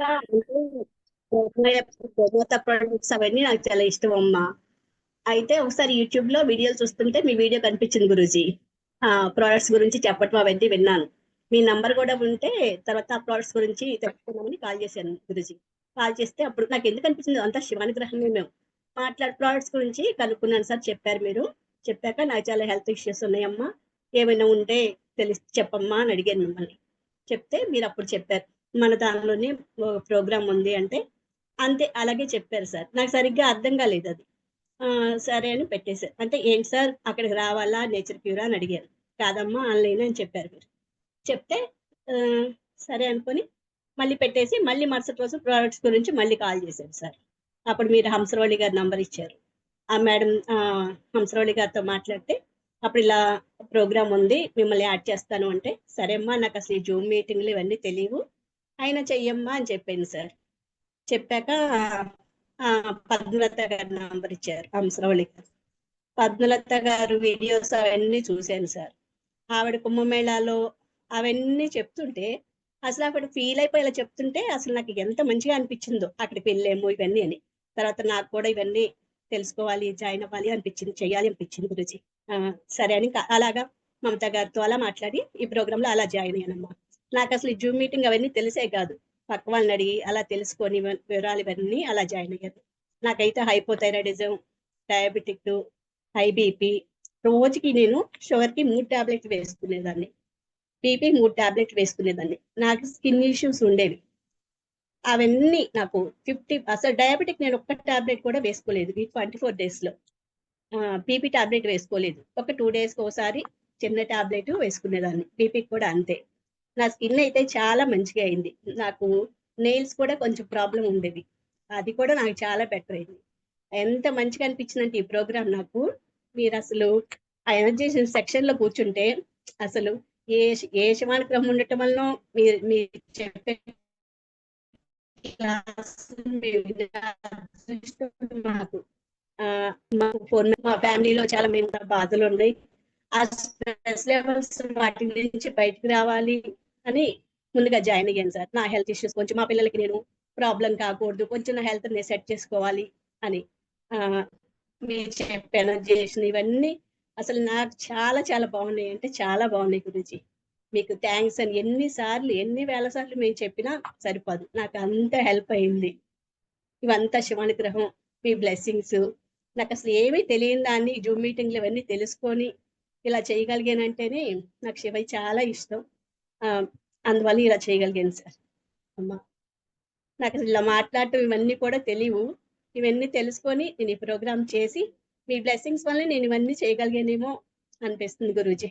ఎక్కువ గోమూత ప్రొడక్ట్స్ అవన్నీ నాకు చాలా ఇష్టం అమ్మా. అయితే ఒకసారి యూట్యూబ్ లో వీడియోలు చూస్తుంటే మీ వీడియో కనిపించింది గురూజీ. ప్రోడక్ట్స్ గురించి చెప్పటం అవన్నీ విన్నాను. మీ నంబర్ కూడా ఉంటే తర్వాత ఆ ప్రోడక్ట్స్ గురించి తెలుసుకుందామని కాల్ చేశాను గురూజీ. కాల్ చేస్తే అప్పుడు నాకు ఎందుకు అనిపించింది అంతా శివానుగ్రహమే. మేము ప్రోడక్ట్స్ గురించి కనుక్కున్నాను సార్, చెప్పారు మీరు. చెప్పాక నాకు చాలా హెల్త్ ఇష్యూస్ ఉన్నాయమ్మా, ఏమైనా ఉంటే చెప్పమ్మా అని అడిగాను మిమ్మల్ని. చెప్తే మీరు అప్పుడు చెప్పారు మన దానిలోనే ప్రోగ్రామ్ ఉంది అంటే. అంతే, అలాగే చెప్పారు సార్. నాకు సరిగ్గా అర్థం కాలేదు అది. సరే అని పెట్టేశారు. అంటే ఏంటి సార్ అక్కడికి రావాలా నేచర్ క్యూరా అని అడిగారు. కాదమ్మా ఆన్లైన్ అని చెప్పారు మీరు. చెప్తే ఆ, సరే అనుకొని మళ్ళీ పెట్టేసి మళ్ళీ మరుసటి రోజు ప్రోడక్ట్స్ గురించి మళ్ళీ కాల్ చేశారు సార్. అప్పుడు మీరు హంసరవళి గారి నంబర్ ఇచ్చారు. ఆ మేడం హంసరవళి గారితో మాట్లాడితే అప్పుడు ఇలా ప్రోగ్రామ్ ఉంది మిమ్మల్ని యాడ్ చేస్తాను అంటే, సరే అమ్మా నాకు అసలు ఈ జూమ్ మీటింగ్లు ఇవన్నీ తెలియవు, అయినా చెయ్యమ్మా అని చెప్పాను సార్. చెప్పాక పద్మలత గారి నంబర్ ఇచ్చారు హంసరవళి గారు. పద్మలత గారు వీడియోస్ అవన్నీ చూశాను సార్. ఆవిడ కుంభమేళాలో అవన్నీ చెప్తుంటే అసలు అక్కడ ఫీల్ అయిపోయి ఇలా చెప్తుంటే అసలు నాకు ఎంత మంచిగా అనిపించిందో అక్కడికి వెళ్ళేమో ఇవన్నీ అని. తర్వాత నాకు కూడా ఇవన్నీ తెలుసుకోవాలి, జాయిన్ అవ్వాలి అనిపించింది, చెయ్యాలి అనిపించింది గురించి. సరే అని అలాగా మమత గారితో అలా మాట్లాడి ఈ ప్రోగ్రామ్ లో అలా జాయిన్ అయ్యానమ్మా. నాకు అసలు ఈ జూమ్ మీటింగ్ అవన్నీ తెలిసే కాదు, పక్క వాళ్ళని అడిగి అలా తెలుసుకొని వివరాలు ఇవన్నీ అలా జాయిన్ అయ్యాను. నాకైతే హైపోథైరాయిడిజం, డయాబెటిక్, హై బీపీ, రోజుకి నేను షుగర్ కి 3 టాబ్లెట్లు వేసుకునేదాన్ని, బీపీ 3 టాబ్లెట్లు వేసుకునేదాన్ని. నాకు స్కిన్ ఇష్యూస్ ఉండేవి, అవన్నీ నాకు 50. అసలు డయాబెటిక్ నేను ఒక్క టాబ్లెట్ కూడా వేసుకోలేదు ఈ 24 days లో. బీపీ టాబ్లెట్ వేసుకోలేదు, ఒక 2 days ఒకసారి చిన్న టాబ్లెట్ వేసుకునేదాన్ని. బీపీ కూడా అంతే. నా స్కిన్ అయితే చాలా మంచిగా అయింది. నాకు నెయిల్స్ కూడా కొంచెం ప్రాబ్లం ఉండేది, అది కూడా నాకు చాలా బెటర్ అయింది. ఎంత మంచిగా అనిపించిందంటే ఈ ప్రోగ్రామ్ నాకు. మీరు అసలు ఆ ఎనర్జీ సెక్షన్ లో కూర్చుంటే అసలు ఏ ఏ శివానుగ్రహం ఉండటం వల్ల మీరు చెప్పే మాకు మా ఫ్యామిలీలో చాలా మేము బాధలు ఉన్నాయి, ఆ స్ట్రెస్ లెవెల్స్ వాటి నుంచి బయటకు రావాలి అని ముందుగా జాయిన్ అయ్యాను సార్. నా హెల్త్ ఇష్యూస్ కొంచెం మా పిల్లలకి నేను ప్రాబ్లం కాకూడదు, కొంచెం నా హెల్త్ ని సెట్ చేసుకోవాలి అని మీరు చెప్పాను చేసిన ఇవన్నీ అసలు నాకు చాలా చాలా బాగున్నాయి, అంటే చాలా బాగున్నాయి గురించి. మీకు థ్యాంక్స్ అని ఎన్ని వేల సార్లు మేము చెప్పినా సరిపోదు, నాకు అంత హెల్ప్ అయింది. ఇవంతా శివానుగ్రహం, మీ బ్లెస్సింగ్స్. నాకు అసలు ఏమీ తెలియని దాన్ని జూమ్ మీటింగ్లు ఇవన్నీ తెలుసుకొని ఇలా చేయగలిగానంటేనే నాకు శివయ్య చాలా ఇష్టం. అందువల్ల ఇలా చేయగలిగాను సార్. అమ్మా నాకు అసలు ఇలా మాట్లాడటం ఇవన్నీ కూడా తెలియవు, ఇవన్నీ తెలుసుకొని నేను ఈ ప్రోగ్రామ్ చేసి మీ బ్లెస్సింగ్స్ వల్ల నేను ఇవన్నీ చేయగలిగానేమో అనిపిస్తుంది గురూజీ.